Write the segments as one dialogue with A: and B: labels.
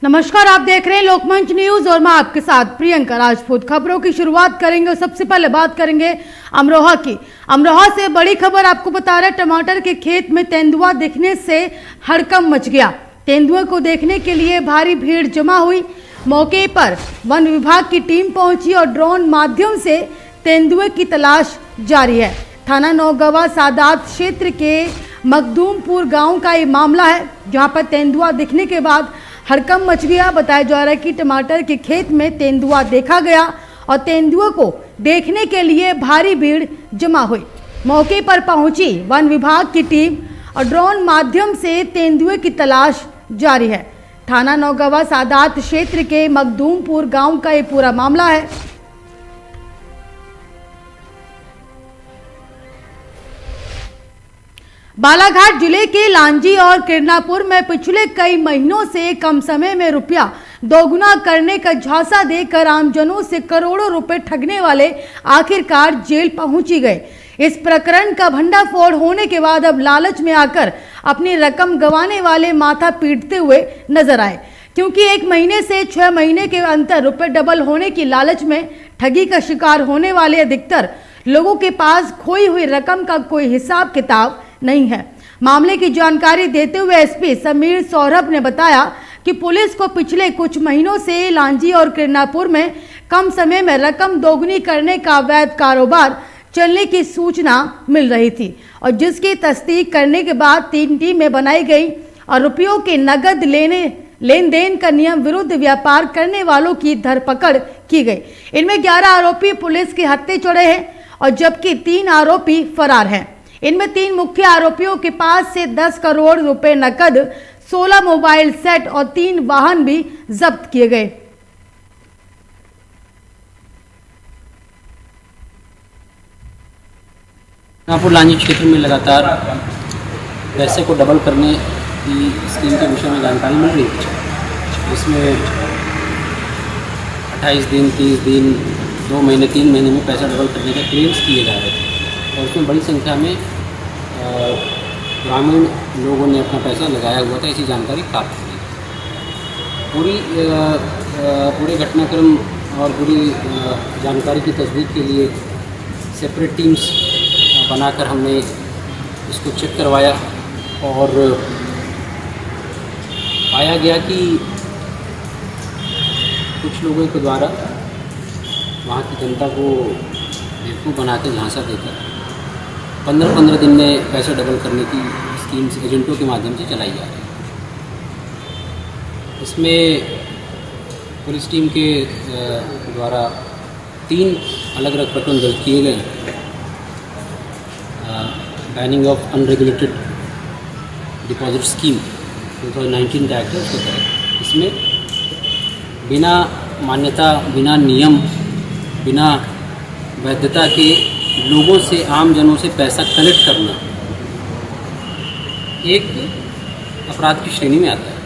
A: नमस्कार, आप देख रहे हैं लोकमंच न्यूज और मैं आपके साथ प्रियंका राजपूत। खबरों की शुरुआत करेंगे और सबसे पहले बात करेंगे अमरोहा की। अमरोहा से बड़ी खबर आपको बता रहे, टमाटर के खेत में तेंदुआ दिखने से हड़कंप मच गया। तेंदुए को देखने के लिए भारी भीड़ जमा हुई। मौके पर वन विभाग की टीम पहुंची और ड्रोन माध्यम से तेंदुए की तलाश जारी है। थाना नौगवा सादात क्षेत्र के मखदूमपुर गांव का ये मामला है, जहां पर तेंदुआ दिखने के बाद हड़कंप मच गया। बताया जा रहा है कि टमाटर के खेत में तेंदुआ देखा गया और तेंदुए को देखने के लिए भारी भीड़ जमा हुई। मौके पर पहुंची वन विभाग की टीम और ड्रोन माध्यम से तेंदुए की तलाश जारी है। थाना नौगवा सादात क्षेत्र के मखदूमपुर गांव का ये पूरा मामला है। बालाघाट जिले के लांजी और किरनापुर में पिछले कई महीनों से कम समय में रुपया दोगुना करने का झांसा देकर आमजनों से करोड़ों रुपए ठगने वाले आखिरकार जेल पहुंची गए। इस प्रकरण का भंडाफोड़ होने के बाद अब लालच में आकर अपनी रकम गंवाने वाले माथा पीटते हुए नजर आए, क्योंकि 1 महीने से 6 महीने के अंतर रुपए डबल होने की लालच में ठगी का शिकार होने वाले अधिकतर लोगों के पास खोई हुई रकम का कोई हिसाब किताब नहीं है। मामले की जानकारी देते हुए एसपी समीर सौरभ ने बताया कि पुलिस को पिछले कुछ महीनों से लांजी और किरनापुर में कम समय में रकम दोगुनी करने का अवैध कारोबार चलने की सूचना मिल रही थी और जिसकी तस्दीक करने के बाद 3 टीमें बनाई गई और रुपयों के नगद लेन देन का नियम विरुद्ध व्यापार करने वालों की धरपकड़ की गई। इनमें 11 आरोपी पुलिस के हत्थे चढ़े हैं और जबकि 3 आरोपी फरार हैं। इनमें 3 मुख्य आरोपियों के पास से 10 करोड़ रुपए नकद, 16 मोबाइल सेट और 3 वाहन भी जब्त किए गए।
B: नागपुर लांजी क्षेत्र में लगातार पैसे को डबल करने की स्कीम के विषय में जानकारी मिल रही है। इसमें 28 दिन, 30 दिन, 2 महीने, 3 महीने में पैसा डबल करने के क्लेम्स किए जा रहे थे और उसमें बड़ी संख्या में ग्रामीण लोगों ने अपना पैसा लगाया हुआ था, ऐसी जानकारी प्राप्त हुई। पूरे घटनाक्रम और पूरी जानकारी की तस्दीक के लिए सेपरेट टीम्स बनाकर हमने इसको चेक करवाया और पाया गया कि कुछ लोगों के द्वारा वहाँ की जनता को बेवकूफ़ बना के झांसा देकर 15-15 दिन में पैसे डबल करने की स्कीम्स एजेंटों के माध्यम से चलाई जा रही है। इसमें पुलिस टीम के द्वारा 3 अलग अलग प्रकरण दर्ज किए गए। Banning of unregulated deposit scheme 2019 का एक्ट है, उसके तहत इसमें बिना मान्यता, बिना नियम, बिना वैधता के लोगों से, आम जनों से पैसा कलेक्ट करना एक अपराध की श्रेणी में आता है।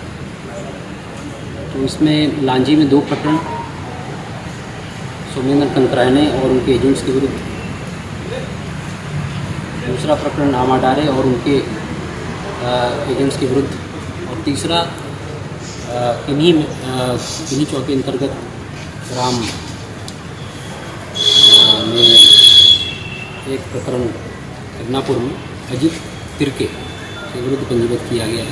B: तो इसमें लांजी में 2 प्रकरण सोमेंद्र कंकराने और उनके एजेंट्स के विरुद्ध, दूसरा प्रकरण आमाडारे और उनके एजेंट्स के विरुद्ध और तीसरा इन्हीं चौकी अंतर्गत ग्राम में एक प्रकरण किरनापुर में अजित तिरके के विरुद्ध पंजीबद्ध किया गया है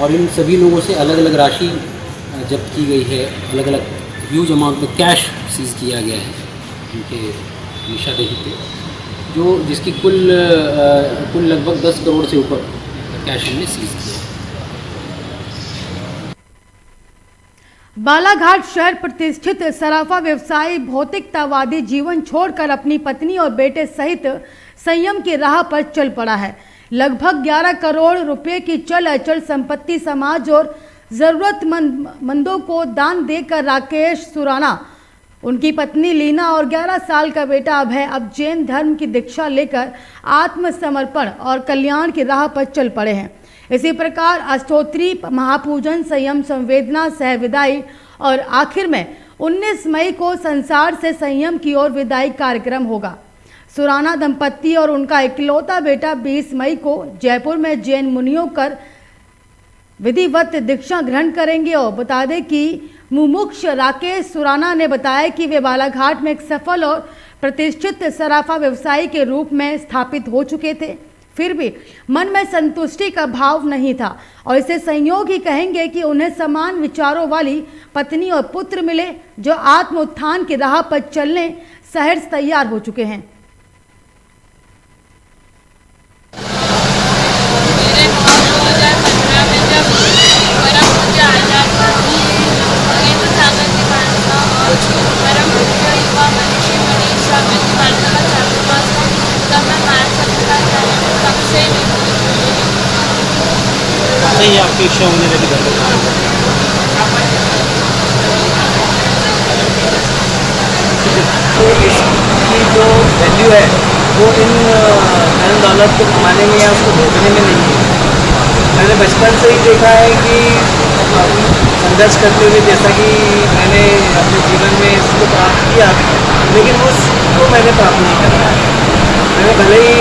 B: और इन सभी लोगों से अलग अलग राशि जब्त की गई है। अलग अलग ह्यूज अमाउंट में कैश सीज किया गया है उनके निशादेही पे, जो जिसकी कुल लगभग 10 करोड़ से ऊपर कैश हमने सीज किया।
A: बालाघाट शहर प्रतिष्ठित सराफा व्यवसायी भौतिकतावादी जीवन छोड़कर अपनी पत्नी और बेटे सहित संयम की राह पर चल पड़ा है। लगभग 11 करोड़ रुपए की चल अचल संपत्ति समाज और जरूरतमंदों को दान देकर राकेश सुराना, उनकी पत्नी लीना और 11 साल का बेटा अभय अब जैन धर्म की दीक्षा लेकर आत्मसमर्पण और कल्याण की राह पर चल पड़े हैं। इसी प्रकार अष्टोत्री महापूजन, संयम, संवेदना, सह विदाई और आखिर में 19 मई को संसार से संयम की ओर विदाई कार्यक्रम होगा। सुराना दंपत्ति और उनका इकलौता बेटा 20 मई को जयपुर में जैन मुनियों कर विधिवत दीक्षा ग्रहण करेंगे। और बता दें कि मुमुक्ष राकेश सुराना ने बताया कि वे बालाघाट में एक सफल और प्रतिष्ठित सराफा व्यवसायी के रूप में स्थापित हो चुके थे, फिर भी मन में संतुष्टि का भाव नहीं था और इसे संयोग ही कहेंगे कि उन्हें समान विचारों वाली पत्नी और पुत्र मिले जो आत्म उत्थान की राह पर चलने सहर्ष तैयार हो चुके हैं।
C: सही आपकी इच्छा होने लगी घर पर
D: तो इसकी जो वैल्यू है वो इन धन दौलत को कमाने में या उसको भोगने में नहीं है। मैंने बचपन से ही देखा है कि संघर्ष करते हुए जैसा कि मैंने अपने जीवन में इसको प्राप्त किया, लेकिन उसको मैंने प्राप्त नहीं कर पाया। मैंने भले ही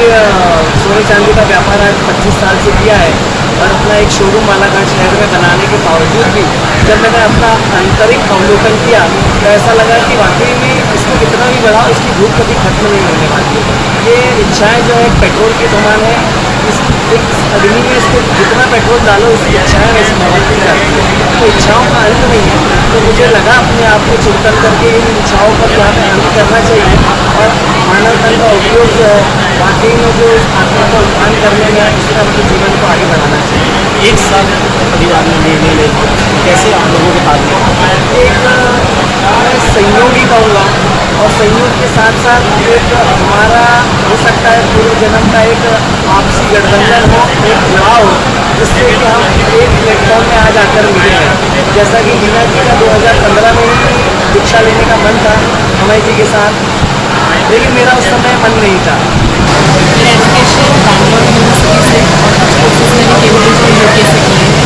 D: सोने चांदी का व्यापार आज 25 साल से किया है और अपना एक शोरूम बालाघाट शहर में बनाने के बावजूद भी जब मैंने अपना आंतरिक अवलोकन किया तो ऐसा लगा कि वाकई में इसको कितना भी बढ़ाओ इसकी भूख कभी खत्म नहीं होने वाली। ये इच्छाएं जो है पेट्रोल के समान है, इस अग्नि में इसको जितना पेट्रोल डालो उसकी इच्छाएं वैसे बढ़ती जाती है, तो इच्छाओं का अंत नहीं है। तो मुझे लगा अपने आप को चिंतन करके इन इच्छाओं पर यहाँ पे अंत करना चाहिए और मानव तन का उपयोग जो है वाकई में जो आत्मा का उत्थान करने में उसका अपने जीवन को आगे बढ़ाना चाहिए।
C: एक साथ परिवार में निर्णय ले कैसे आप लोगों के हाथ में
D: एक मैं संयोग ही कहूँगा और संयोग के साथ साथ एक हमारा हो सकता है पूर्व जन्म का एक आपसी गठबंधन हो, एक जुड़ाव हो, जिससे कि हम एक प्लेटफॉर्म में आज आकर मिले हैं। जैसा कि मीना जी का 2015 में ही दीक्षा लेने का मन था अमय जी के साथ, लेकिन मेरा उस समय मन नहीं था।
E: मेरा एजुकेशन बैंगलोर यूनिवर्सिटी से और कुछ कोर्सेज मैंने केम्ब्रिज और यूके से किए हैं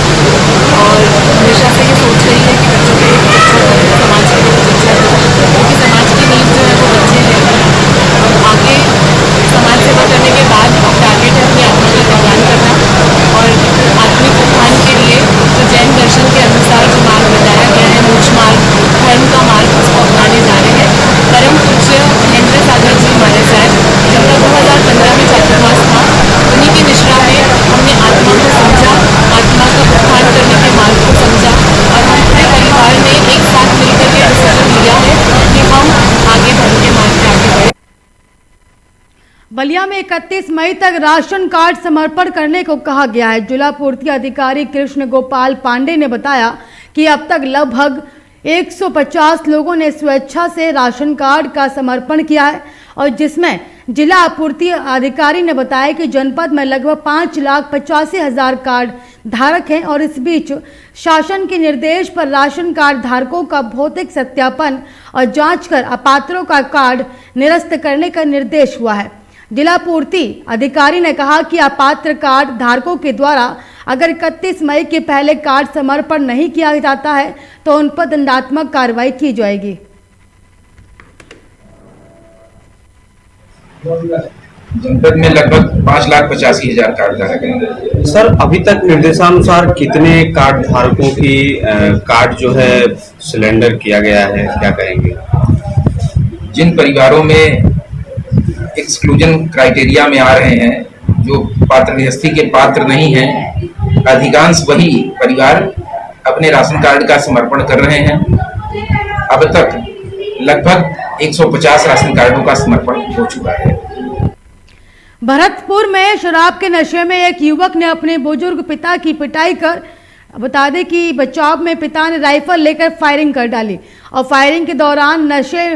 E: और हमेशा से ये सोच रही है कि बच्चों के लिए कुछ अच्छा करें, समाज के लिए कुछ अच्छा करें, क्योंकि समाज की नीड जो है वो बच्चे हैं। और आगे समाज सेवा करने के बाद टारगेट है अपनी आत्मा का कल्याण करना और आत्मिक उत्थान के लिए जो जैन दर्शन के अनुसार जो मार्ग बताया गया है, मोक्ष मार्ग, धर्म का मार्ग, उसको अपनाने जा रहे हैं। परम पूज्य महेंद्र सागर जी महाराज साहब जिनका 2015 में चातुर्मास था, उन्हीं की निश्रा में हमने आत्मा को समझा, आत्मा का उत्थान करने के मार्ग को समझा और हम पूरे परिवार ने एक साथ मिलकर के डिसीजन लिया है कि हम आगे धर्म के मार्ग पर आगे बढ़ें।
A: बलिया में 31 मई तक राशन कार्ड समर्पण करने को कहा गया है। जिला पूर्ति अधिकारी कृष्ण गोपाल पांडे ने बताया कि अब तक लगभग 150 लोगों ने स्वेच्छा से राशन कार्ड का समर्पण किया है और जिसमें जिला आपूर्ति अधिकारी ने बताया कि जनपद में लगभग 5,85,000 कार्ड धारक हैं और इस बीच शासन के निर्देश पर राशन कार्ड धारकों का भौतिक सत्यापन और जांच कर अपात्रों का कार्ड निरस्त करने का निर्देश हुआ है। जिला पूर्ति अधिकारी ने कहा कि अपात्र कार्ड धारकों के द्वारा अगर 31 मई के पहले कार्ड समर्पण नहीं किया जाता है तो उन पर दंडात्मक कार्रवाई की जाएगी।
F: जनपद में लगभग 5,85,000 कार्ड धारक हैं।
C: सर, अभी तक निर्देशानुसार कितने कार्ड धारकों की कार्ड जो है सिलेंडर किया गया है, क्या कहेंगे?
F: जिन परिवारों में एक्सक्लूजन क्राइटेरिया में आ रहे हैं, जो पात्र निरस्ती के पात्र नहीं हैं, अधिकांश वही परिवार अपने राशन कार्ड का समर्पण कर रहे हैं। अब तक लगभग 150 राशन कार्डों का समर्पण हो चुका है।
A: भरतपुर में शराब के नशे में एक युवक ने अपने बुजुर्ग पिता की पिटाई कर, बता दें कि बचाव में पिता ने राइफल लेकर फायरिंग कर डाली और फायरिंग के दौरान नशे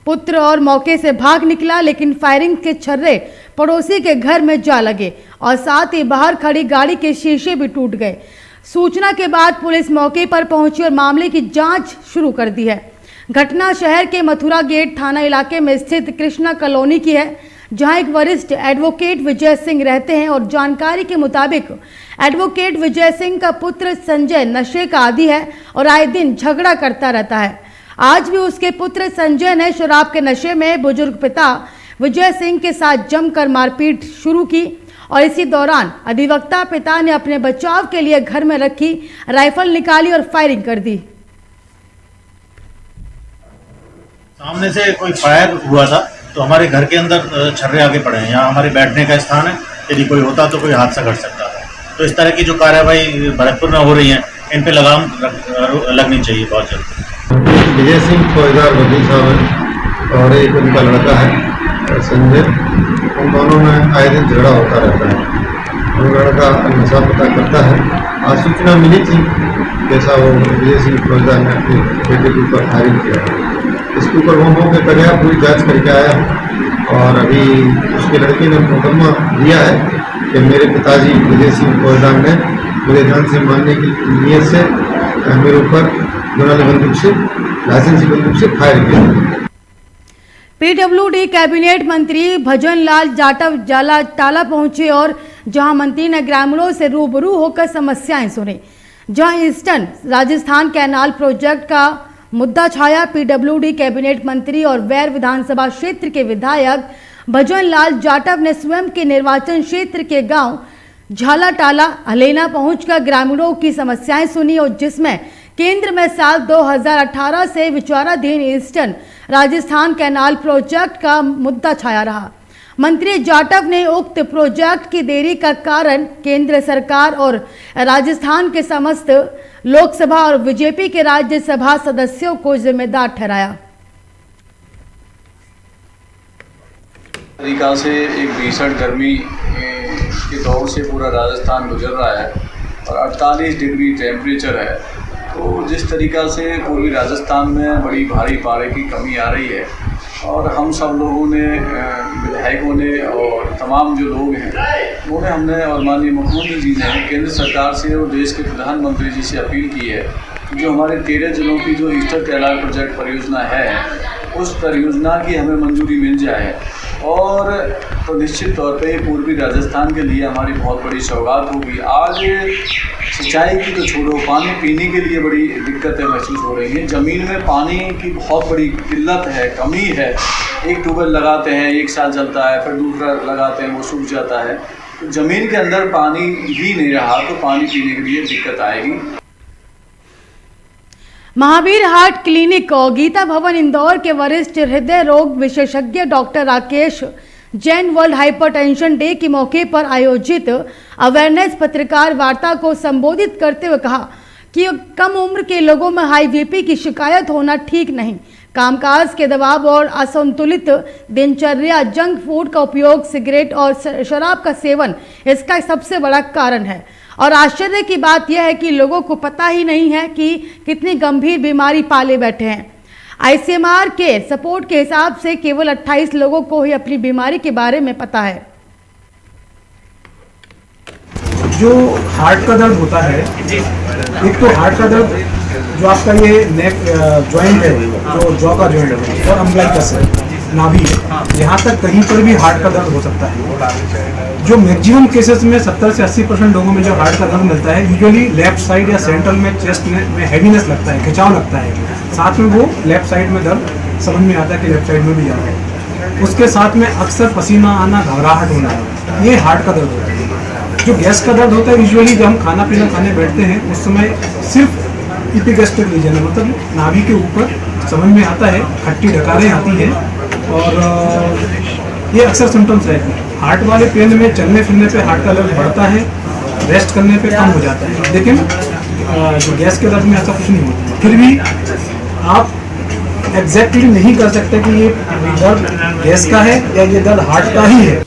A: पुत्र और मौके से भाग निकला, लेकिन फायरिंग के छर्रे पड़ोसी के घर में जा लगे और साथ ही बाहर खड़ी गाड़ी के शीशे भी टूट गए। सूचना के बाद पुलिस मौके पर पहुंची और मामले की जांच शुरू कर दी है। घटना शहर के मथुरा गेट थाना इलाके में स्थित कृष्णा कॉलोनी की है, जहां एक वरिष्ठ एडवोकेट विजय सिंह रहते हैं और जानकारी के मुताबिक एडवोकेट विजय सिंह का पुत्र संजय नशे का आदी है और आए दिन झगड़ा करता रहता है। आज भी उसके पुत्र संजय ने शराब के नशे में बुजुर्ग पिता विजय सिंह के साथ जमकर मारपीट शुरू की और इसी दौरान अधिवक्ता पिता ने अपने बचाव के लिए घर में रखी राइफल निकाली और फायरिंग कर दी।
G: सामने से कोई फायर हुआ था तो हमारे घर के अंदर छर्रे आगे पड़े हैं। यहाँ हमारे बैठने का स्थान है, यदि कोई होता तो कोई हादसा घट सकता था। तो इस तरह की जो कार्रवाई भरतपुर में हो रही है, इन पे लगाम लगनी चाहिए बहुत जल्द।
H: विजय सिंह फौजदार वकील साहब हैं और एक उनका लड़का है संजय। उन दोनों में आए दिन झगड़ा होता रहता है। वो लड़का नशा पता करता है। आज सूचना मिली थी जैसा वो विजय सिंह फौजदार ने अपने बेटे के ऊपर फायरिंग किया। इसके ऊपर वो मौके पर गया, पूरी जांच करके आया और अभी उसके लड़के ने मुकदमा दिया है कि मेरे पिताजी विजय सिंह फौजदार ने मुझे जान से मारने की नीयत से मेरे ऊपर गोली बंदूक से लाइसेंसी बंदूक से फायर किया।
A: पीडब्ल्यूडी कैबिनेट मंत्री भजन लाल जाटव जाला टाला पहुंचे और जहां मंत्री ने ग्रामीणों से रूबरू होकर समस्याएं सुनी। जहां ईस्टर्न राजस्थान कैनाल प्रोजेक्ट का मुद्दा छाया, पीडब्ल्यूडी कैबिनेट मंत्री और वैर विधानसभा क्षेत्र के विधायक भजन लाल जाटव ने स्वयं के निर्वाचन क्षेत्र के गांव झालाटाला हलेना पहुंचकर ग्रामीणों की समस्याएं सुनी और जिसमें केंद्र में साल 2018 से विचाराधीन ईस्टर्न राजस्थान कैनाल प्रोजेक्ट का मुद्दा छाया रहा। मंत्री जाटव ने उक्त प्रोजेक्ट की देरी का कारण केंद्र सरकार और राजस्थान के समस्त लोकसभा और बीजेपी के राज्यसभा सदस्यों को जिम्मेदार ठहराया।
I: तरीका से एक भीषण गर्मी के दौर से पूरा राजस्थान गुजर रहा है और 48 डिग्री टेम्परेचर है। तो जिस तरीका से पूर्वी राजस्थान में बड़ी भारी पारे की कमी आ रही है और हम सब लोगों ने, विधायकों ने और तमाम जो लोग हैं उन्होंने, हमने और माननीय मुख्यमंत्री जी ने केंद्र सरकार से और देश के प्रधानमंत्री जी से अपील की है जो हमारे 13 जिलों की जो ईस्टर्न कैनाल प्रोजेक्ट परियोजना है उस परियोजना की हमें मंजूरी मिल जाए और तो निश्चित तौर पे पूर्वी राजस्थान के लिए हमारी बहुत बड़ी सौगात होगी। आज सिंचाई की तो छोड़ो, पानी पीने के लिए बड़ी दिक्कतें महसूस हो रही हैं। ज़मीन में पानी की बहुत बड़ी किल्लत है, कमी है। एक ट्यूबवेल लगाते हैं, एक साल चलता है, फिर दूसरा लगाते हैं, वो सूख जाता है। तो ज़मीन के अंदर पानी ही नहीं रहा तो पानी पीने के लिए दिक्कत आएगी।
A: महावीर हार्ट क्लिनिक और गीता भवन इंदौर के वरिष्ठ हृदय रोग विशेषज्ञ doctor Rakesh Jain world hypertension day के मौके पर आयोजित अवेयरनेस पत्रकार वार्ता को संबोधित करते हुए कहा कि कम उम्र के लोगों में हाई बीपी की शिकायत होना ठीक नहीं। कामकाज के दबाव और असंतुलित दिनचर्या, जंक फूड का उपयोग, सिगरेट और शराब का सेवन इसका सबसे बड़ा कारण है। और आश्चर्य की बात यह है कि लोगों को पता ही नहीं है कि कितनी गंभीर बीमारी पाले बैठे हैं। आईसीएमआर के सपोर्ट के हिसाब से केवल 28 लोगों को ही अपनी बीमारी के बारे में पता है।
J: जो हार्ट का दर्द होता है, एक तो हार्ट का दर्द जो आपका ये नेक जॉइंट है, जो जॉ का जॉइंट है और अम्बलाइकस है, नाभि है, यहाँ तक कहीं पर भी हार्ट का दर्द हो सकता है। जो मैक्सिमम केसेस में 70 से 80% लोगों में जो हार्ट का दर्द मिलता है, यूजुअली लेफ्ट साइड या सेंट्रल में चेस्ट में हैवीनेस लगता है, खिंचाव लगता है, साथ में वो लेफ्ट साइड में दर्द समझ में आता है कि लेफ्ट साइड में भी जाता है। उसके साथ में अक्सर पसीना आना, घबराहट होना, ये हार्ट का दर्द होता है। जो गैस का दर्द होता है, यूजुअली जब हम खाना पीना खाने बैठते हैं उस समय सिर्फ इपिगैस्ट्रिक रीजन है, मतलब नाभि के ऊपर समझ में आता है, खट्टी डकारें आती हैं और ये अक्सर सिम्टम्स रहते हैं। हार्ट वाले पेन में चलने फिरने पे हार्ट का दर्द बढ़ता है, रेस्ट करने पे कम हो जाता है, लेकिन जो गैस के दर्द में ऐसा कुछ नहीं होता। फिर भी आप एग्जैक्टली नहीं कर सकते कि ये दर्द गैस का है या ये दर्द हार्ट का ही है,